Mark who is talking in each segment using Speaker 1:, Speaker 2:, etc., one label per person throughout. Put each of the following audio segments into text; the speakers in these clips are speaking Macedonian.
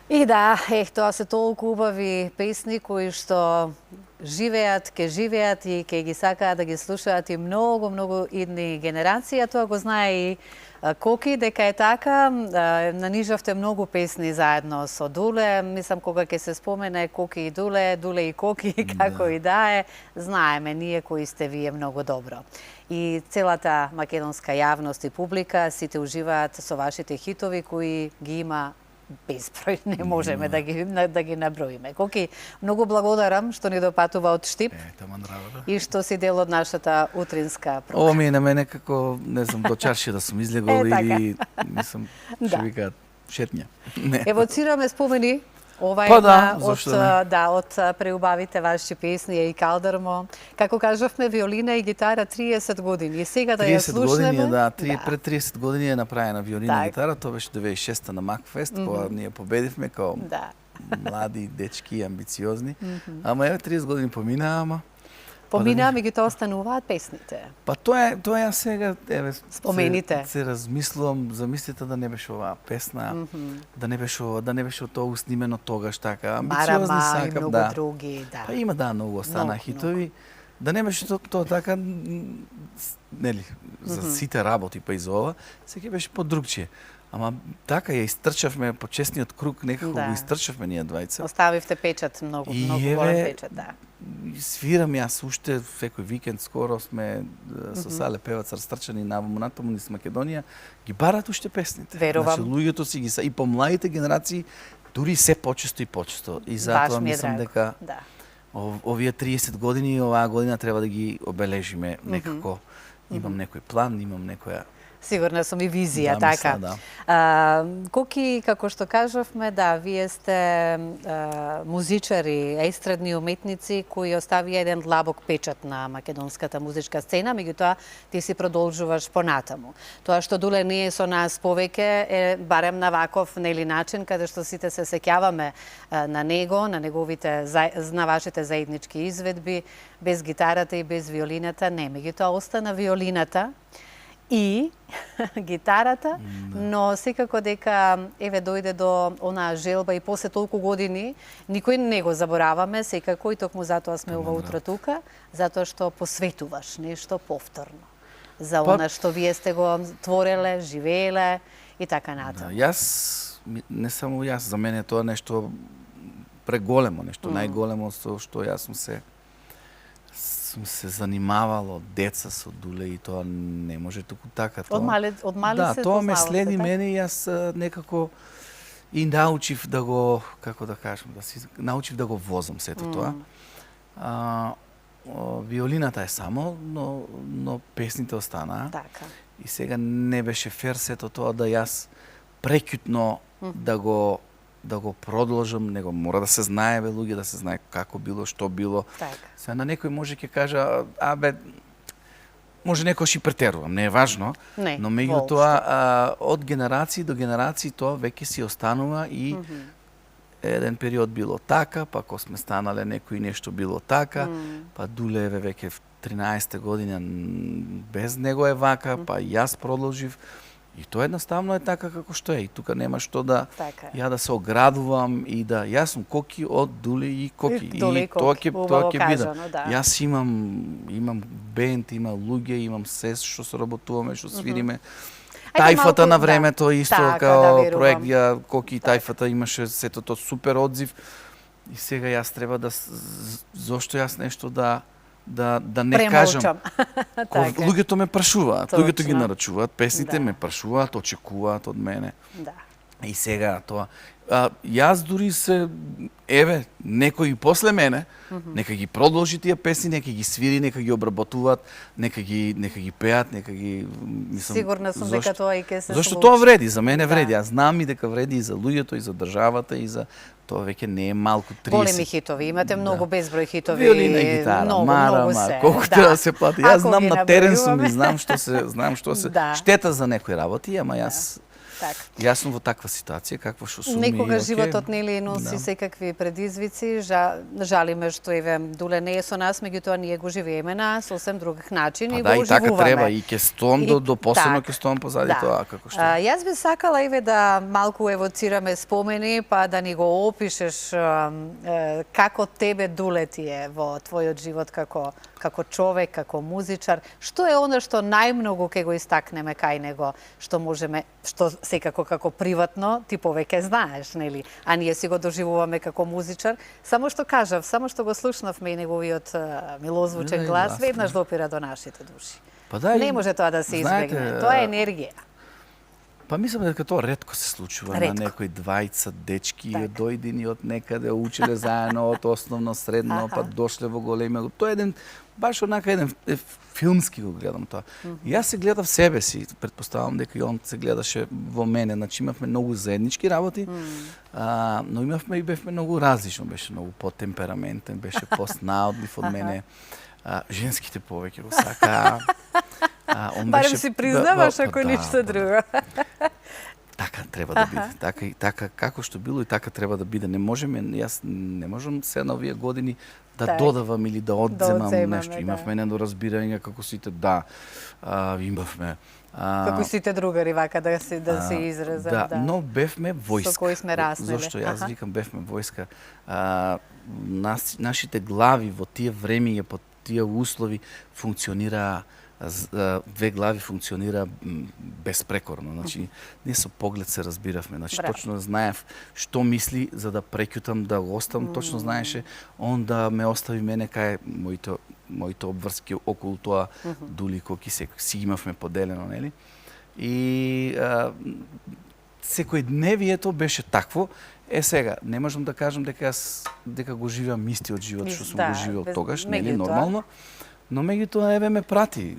Speaker 1: И да, тоа се толку убави песни кои што живеат, ке живеат и ке ги сакаат да ги слушаат и многу идни генерации, а тоа го знае и Коки, дека е така. Нанижавте многу песни заедно со Дуле. Мислам, кога ќе се спомене Коки и Дуле, Дуле и Коки, како и да е, знаеме ние кои сте вие многу добро. И целата македонска јавност и публика, сите уживаат со вашите хитови кои ги има безброј, не можеме да ги наброиме. Коки, многу благодарам што ни допатува од Штип и што си дел од нашата утринска програма.
Speaker 2: Ово ми е на мене како, не знам, до чаршија да сум излегол или, мислам, што викаат, шетња.
Speaker 1: Евоцираме спомени ова од преубавите ваши песни и Калдърмо. Како кажавме, виолина и гитара 30 години. И сега да ја слушнеме.
Speaker 2: 30 години, пред 30 години е направена виолина и гитара. Тоа беше 2006 на Макфест, кога ние победивме као млади дечки, амбициозни. Ама еве 30 години поминаа, ама
Speaker 1: поминаа, меѓутоа остануваат песните.
Speaker 2: Па тоа ја сега, еве,
Speaker 1: спомените.
Speaker 2: Се размислувам, замислите да не беше оваа песна, да не беше тоа снимено тогаш така, амбициозни сакам,
Speaker 1: и многу други, да.
Speaker 2: Па има многу остана хитови. Да не беше тоа така, нели, за сите работи па и за ова, секој беше по-другчие. Ама така ја истрчавме по честниот круг, некако го истрчавме ние двајца.
Speaker 1: Оставивте печат, многу голем печат, да.
Speaker 2: Свирам јас уште секој викенд, скоро сме со Сале Певац растрчани натаму низ Македонија, ги барат уште песните.
Speaker 1: Верувам.
Speaker 2: Значи луѓето си ги и помладите генерации дури се почесто и почесто. И затоа мислам дека овие 30 години, оваа година треба да ги обележиме некако. Имам некој план, имам некоја
Speaker 1: сигурна сум и визија, така. Коки, како што кажавме, вие сте музичари, естрадни уметници кои оставија еден длабок печат на македонската музичка сцена, меѓутоа ти си продолжуваш понатаму. Тоа што Дуле не е со нас повеќе е барем на ваков начин, каде што сите се сеќаваме на него, на вашите заеднички изведби, без гитарата и без виолината, не, меѓутоа остана виолината и гитарата, но секако дека еве дојде до онаа желба и после толку години, никој не го забораваме, секако и токму затоа сме ова утро тука, затоа што посветуваш нешто повторно за она што вие сте го твореле, живееле и така натаму.
Speaker 2: Јас, не само јас, за мене тоа нешто преголемо, нешто најголемо со што јас сум се занимавал од деца со Дуле и тоа не може туку така.
Speaker 1: Од мали се познавате?
Speaker 2: Тоа ме следи мене и јас некако и научив да го, како да кажам, научив да го возам сето тоа. Виолината е само, но песните останаа.
Speaker 1: Така.
Speaker 2: И сега не беше фер сето тоа да јас прекјутно да го продолжам, него мора да се знае, луѓе, да се знае како било, што било. Сега на некој може ќе кажа, може некој ши претерувам, не е важно, но меѓутоа од генерации до генерации тоа веќе си останува и еден период било така, па кога сме станале некој нешто било така, па Дуле веќе 13 година без него е вака, па јас продолжив. И тоа едноставно е така како што е. И тука нема што да ја да се оградувам и да јас сум Коки од Дуле и Коки. И тоа ќе биде. Јас имам бенд, има луѓе, имам се што се работуваме, што свириме. Тајфата на времето исто као проект ја Коки и Тајфата имаше сето тоа супер одзив. И сега јас треба зошто јас нешто да не кажам. Луѓето ме прашуваат, луѓето ги нарачуваат, песните ме прашуваат, очекуваат од мене. И сега тоа. Јас дури еве, некој и после мене, нека ги продолжи тие песни, нека ги свири, нека ги обработуваат, нека ги пеат, нека ги...
Speaker 1: Сигурна сум дека тоа и ќе се случи.
Speaker 2: Зашто тоа вреди, за мене вреди. Јас знам и дека вреди и за луѓето, и за државата, и за... Тоа веќе не е малку 30.
Speaker 1: Големи хитови, имате многу безброј хитови.
Speaker 2: Виолина и гитара, мара, колку треба да се плати. Јас знам на терен сум и знам што се штета за некои работи, ама јас Јас сум во таква ситуација, каква што сум.
Speaker 1: Некогаш животот нели носи секакви предизвици, жалиме што Дуле не е со нас, меѓутоа ние го живееме на сосем друг начин и го оживуваме.
Speaker 2: Да, и така треба, и ќе стом до последно ќе стом позади тоа, како што.
Speaker 1: Јас би сакала да малку евоцираме спомени, па да ни го опишеш како тебе Дуле ти е во твојот живот како човек, како музичар. Што е она што најмногу ќе го истакнеме кај него, што можеме, што секако како приватно ти повеќе знаеш, нели? А ние си го доживуваме како музичар. Само што кажав, само што го слушнавме и неговиот милозвучен глас, веднаш допира до нашите души. Не може тоа да се избегне. Тоа е енергија.
Speaker 2: Па мислам дека тоа ретко се случува на некои двајца дечки дојдени од некаде, учеле заедно од основно, средно, па дошле во големе. Тоа е еден баш однака еден филмски го гледам тоа. Јас се гледав себе си, претпоставам дека и он се гледаше во мене, значи имавме многу заеднички работи, но имавме и бевме многу различно, беше многу потемпераментен, беше поснаодлив од мене. Женските повеќе го сака.
Speaker 1: Барем си признаваш ако ништо друго.
Speaker 2: Така треба да биде. Така како што било и така треба да биде. Не можеме, јас не можам се на овие години да додавам или да одземам нешто. Имавме недоразбирање како сите, имавме.
Speaker 1: Како сите другари, вака да се изразам.
Speaker 2: Да, но бевме војска.
Speaker 1: Со кој сме раснеле.
Speaker 2: Зошто јас викам бевме војска. Нашите глави во тие времиња, по тие услови функционира, две глави функционира безпрекорно. Значи, не со поглед се разбиравме. Значи, точно знаев што мисли за да прекјутам, да го оставам. Точно знаеше он да ме остави мене кај моите обврски околу тоа дули кои си имавме поделено, нели? И секојдневието беше такво. Сега, не можам да кажам дека го живеам истиот живот што сум го живеел тогаш, нели, нормално. Но меѓутоа ме прати,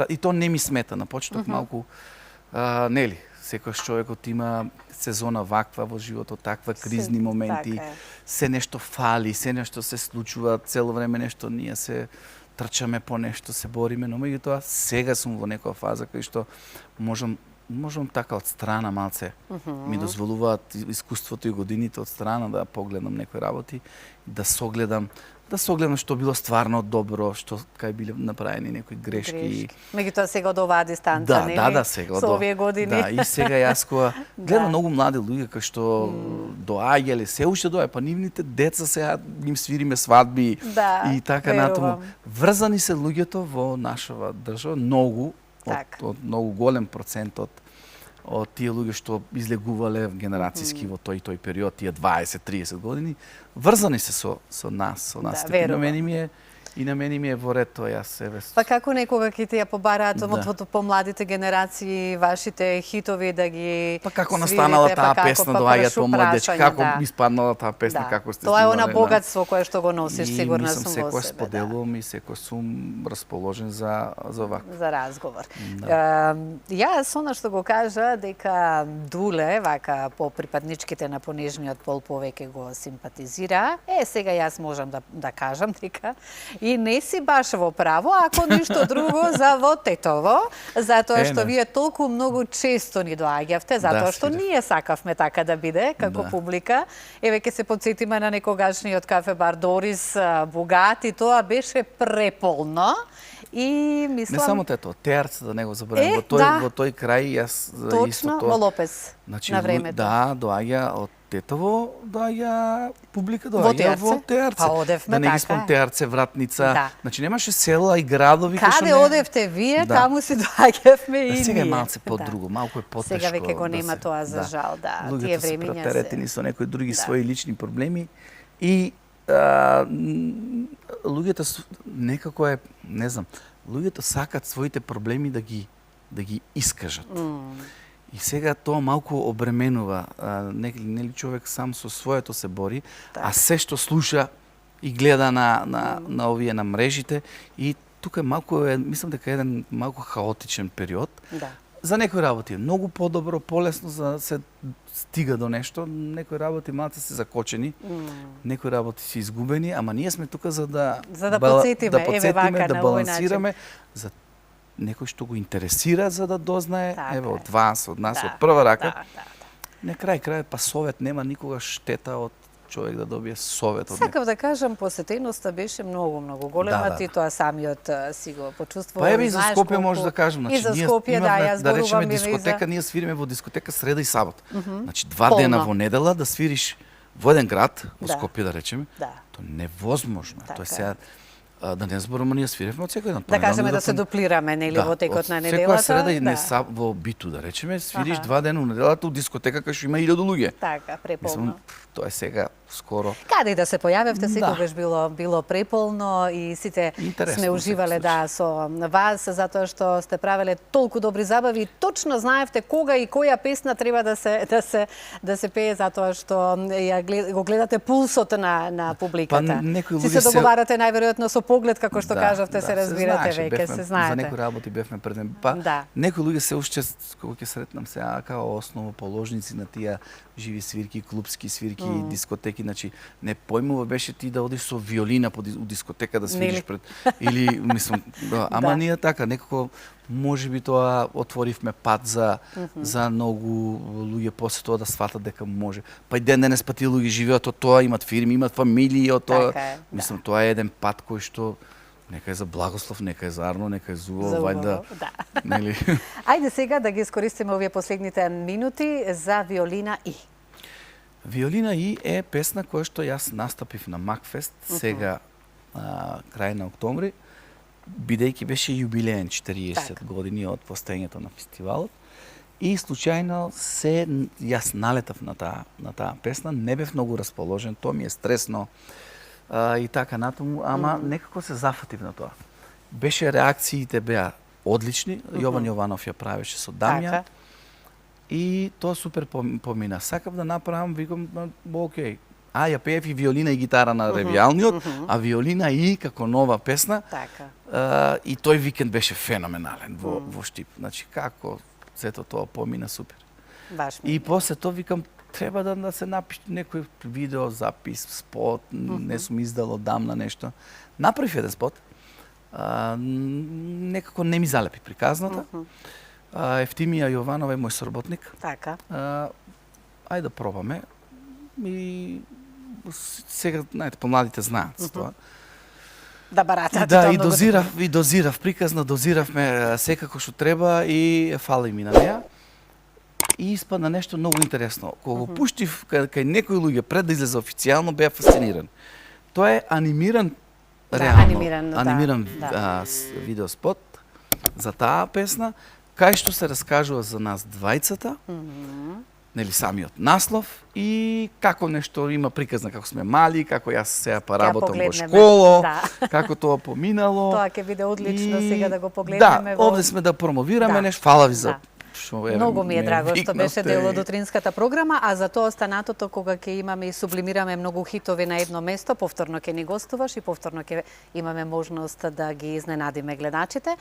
Speaker 2: и то не ми смета на почеток малку, нели, секојаш човекот има сезона ваква во животот, таква кризни моменти, се нешто фали, се нешто се случува, цело време нешто ние се трчаме по нешто, се бориме, но меѓутоа сега сум во некоја фаза кај што можам така од страна малце, ми дозволуваат искуството и годините од страна да погледам некои работи, да согледам што било стварно добро, што кај биле направени некои грешки.
Speaker 1: Меѓутоа сега од оваа дистанца, нели?
Speaker 2: Да, сега
Speaker 1: со овие години.
Speaker 2: Да, и сега јас кога гледам многу млади луѓе кои што доаѓале, се уште доаѓа, па нивните деца сега им свириме свадби и така натаму. Врзани се луѓето во нашава држава многу, од многу голем процент од тие луѓе што излегувале генерацијски во тој период, тие 20-30 години, врзани се со нас. И на мене ми е во ред тоа, јас себе.
Speaker 1: Па како некога ќе ти ја побараат од помладите генерации вашите хитови да ги
Speaker 2: Па како настанала таа песна, доаѓаат помладечки, како испаднала таа песна, како сте
Speaker 1: тоа е она богатство кое што го носиш, сигурна сум во себе.
Speaker 2: Секој споделувам и секој сум расположен за вакво.
Speaker 1: За разговор. Јас она што го кажа дека Дуле, вака по припадничките на понежниот пол повеќе го симпатизира. Сега јас можам да кажам дека и не си баш во право, ако ништо друго за во тетово, затоа што вие толку многу често ни доаѓавте, затоа што ние сакавме така да биде, како публика. Еве ќе се потсетиме на некогашниот кафе-бар Дорис, богат, и тоа беше преполно. И мислам...
Speaker 2: Не само тето, Теарце, да не го забравам, во тој крај јас
Speaker 1: точно, во Лопес, на времето.
Speaker 2: Да, доаѓа од Тетово, доаѓа публика, доаѓа во Теарце.
Speaker 1: Па одевме,
Speaker 2: да не ги спом Теарце, Вратница. Значи немаше села и градови
Speaker 1: каде што не... одевте вие, таму си доаѓавме и ние.
Speaker 2: Сега е малце по-друго, малку е потешко.
Speaker 1: Сега веќе го нема тоа за жал,
Speaker 2: тие времиња се. Луѓето се претеретени со некои други своји лични проблеми и луѓето некако е, не знам, луѓето сакат своите проблеми да ги искажат. И сега тоа малку обременува. Нели човек сам со своето се бори, а се што слуша и гледа на овие на мрежите, и тука малку е, мислам дека еден малку хаотичен период. За некои работи е многу подобро, полесно за да се стига до нешто, некои работи малце се закочени, некои работи се изгубени, ама ние сме тука за да
Speaker 1: подсетиме,
Speaker 2: да балансираме, за некој што го интересира за да дознае, еве од вас, од нас, од
Speaker 1: Да,
Speaker 2: прва рака.
Speaker 1: да.
Speaker 2: На крај, па совет нема никога штета од човек да добие совет од
Speaker 1: Сакав да кажам, посетеноста беше многу голема, ти тоа самиот си го почувствував.
Speaker 2: Па еве и за Скопје може да кажам,
Speaker 1: и за Скопје, јас
Speaker 2: да речеме
Speaker 1: зборувам
Speaker 2: дискотека, ние свириме во дискотека среда и сабот. Значи 2 дена во недела да свириш во еден град, во Скопје да речеме, тоа невозможно. Тоа сега да не зборуваме, ние свиревме од секој ден.
Speaker 1: Да кажеме да се дуплираме, нели, во текот на неделата.
Speaker 2: Секоја среда и не во биту, да речеме, свириш 2 дена во неделата у дискотека кај што има 1000 луѓе.
Speaker 1: Така, преполно.
Speaker 2: Тоа е сега скоро.
Speaker 1: Каде и да се појавевте, секогаш било преполно и сите сме уживале со вас, затоа што сте правеле толку добри забави и точно знаевте кога и која песна треба да се пее, затоа што го гледате пулсот на публиката. Си се договарате најверојатно со поглед, како што кажавте, се разбирате веќе, се знаете.
Speaker 2: За некои работи бевме преден. Па некои луѓе се уште кога ќе сретнам сега као основоположници на тие живи свирки, клубски свирки, дискотеки, значи не појмува беше ти да одиш со виолина у дискотека да свириш пред или мислам, ама ние така некако можеби тоа отворивме пат за многу луѓе после тоа да сватат дека може. Па и ден денес па тие луѓе живеат од тоа, имат фирми, имат фамилии од тоа. Мислам тоа е еден пат кој што нека е за Благослов, нека е за Арно, нека е за Уво, вајда. Нели?
Speaker 1: Ајде сега да ги искористиме овие последните минути за Виолина И.
Speaker 2: Виолина И е песна која што јас настапив на Макфест сега крај на октомври, бидејќи беше јубилеен 40 години од постоењето на фестивалот. И случајно јас налетав на таа песна, не бев многу расположен, тоа ми е стресно и така натаму, ама некако се зафатив на тоа. Беше реакциите беа одлични, Јован Јованов ја правеше со Дамјан. И тоа супер помина. Сакав да направам, викам, окей. Ја пеев и Виолина и гитара на Ревијалниот, а Виолина И како нова песна. И тој викенд беше феноменален во Штип. Значи, како сето тоа помина супер. И после тоа викам, треба да се напише некој видео, запис, спот, не сум издал одамна нешто. Направив еден спот, некако не ми залепи приказната. Евтимија Јованова е мој соработник.
Speaker 1: Така.
Speaker 2: Ајде да пробаме. И сега, знаете, помладите знаат за тоа.
Speaker 1: Да баратат.
Speaker 2: Да, и дозирав приказна, дозиравме секако што треба и фали ми на неа. И испадна нешто многу интересно. Кога го пуштив кај некои луѓе пред да излезе официјално, беа фасциниран. Тоа е анимиран, реално, анимиран видеоспот за таа песна, кај што се раскажува за нас двајцата, нели самиот наслов и како нешто има приказна, како сме мали, како јас сега работам во школа, како тоа поминало.
Speaker 1: Тоа ќе биде одлично сега да го погледнеме.
Speaker 2: Да, овде сме да промовираме нешто. Фала ви за
Speaker 1: Многу ми е драго што беше дел од утринската програма, а за тоа останатото кога ќе имаме и сублимираме многу хитови на едно место, повторно ќе ни гостуваш и повторно ќе имаме можност да ги изненадиме гледачите.